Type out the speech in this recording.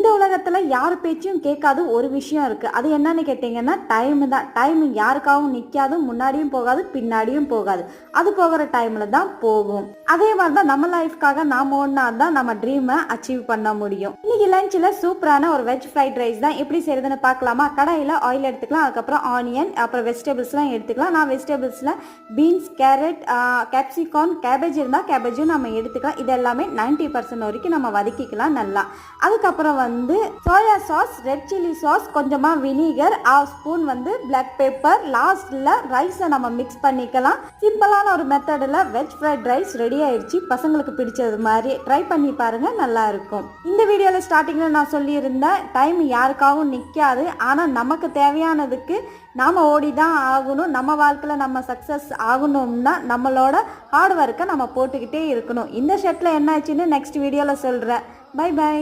இந்த உலகத்துல யார் பேச்சையும் கேட்காத ஒரு விஷயம் இருக்கு. அது என்னன்னு கேட்டீங்கன்னா டைம் தான். டைம் யாருக்காகவும் நிக்காது, முன்னாடியும் போகாது, பின்னாடியும் போகாது. அது போகிற டைம்ல தான் போகும். அதே மாதிரி தான் நம்ம லைஃப்காக நாம ஒன்னா தான் நம்ம ட்ரீமை அச்சீவ் பண்ண முடியும். இன்னைக்கு லஞ்சில் சூப்பரான ஒரு வெஜ் ஃப்ரைட் ரைஸ் தான் எப்படி செய்யறதுன்னு பார்க்கலாமா? கடாயில் ஆயில் எடுத்துக்கலாம், அதுக்கப்புறம் ஆனியன், அப்புறம் வெஜிடபிள்ஸ்லாம் எடுத்துக்கலாம். நான் வெஜிடபிள்ஸ்ல பீன்ஸ், கேரட், கேப்சிகான், கேபேஜ் இருந்தால் கேபேஜும் நம்ம எடுத்துக்கலாம். இது எல்லாமே 90% வரைக்கும் நம்ம வதக்கிக்கலாம் நல்லா. அதுக்கப்புறம் வந்து soya sauce, red chilli sauce, கொஞ்சமா வினிகர், 1/2 ஸ்பூன் வந்து பிளாக் பெப்பர், லாஸ்ட்ல ரைஸை நம்ம மிக்ஸ் பண்ணிக்கலாம். சிம்பிளான ஒரு மெத்தடில் வெஜ் ஃப்ரைட் ரைஸ் ரெடி ஆயிடுச்சு. பசங்களுக்கு பிடிச்சது மாதிரி ட்ரை பண்ணி பாருங்க, நல்லா இருக்கும். இந்த வீடியோல ஸ்டார்டிங்ல நான் சொல்லியிருந்தேன் டைம் யாருக்காகவும் நிற்காது. ஆனால் நமக்கு தேவையானதுக்கு நாம ஓடி தான் ஆகணும். நம்ம வாழ்க்கையில் நம்ம சக்ஸஸ் ஆகணும்னா நம்மளோட ஹார்ட் ஒர்க்கை நம்ம போட்டுக்கிட்டே இருக்கணும். இந்த ஷர்ட்ல என்ன ஆச்சுன்னு நெக்ஸ்ட் வீடியோவில் சொல்கிறேன். Bye by.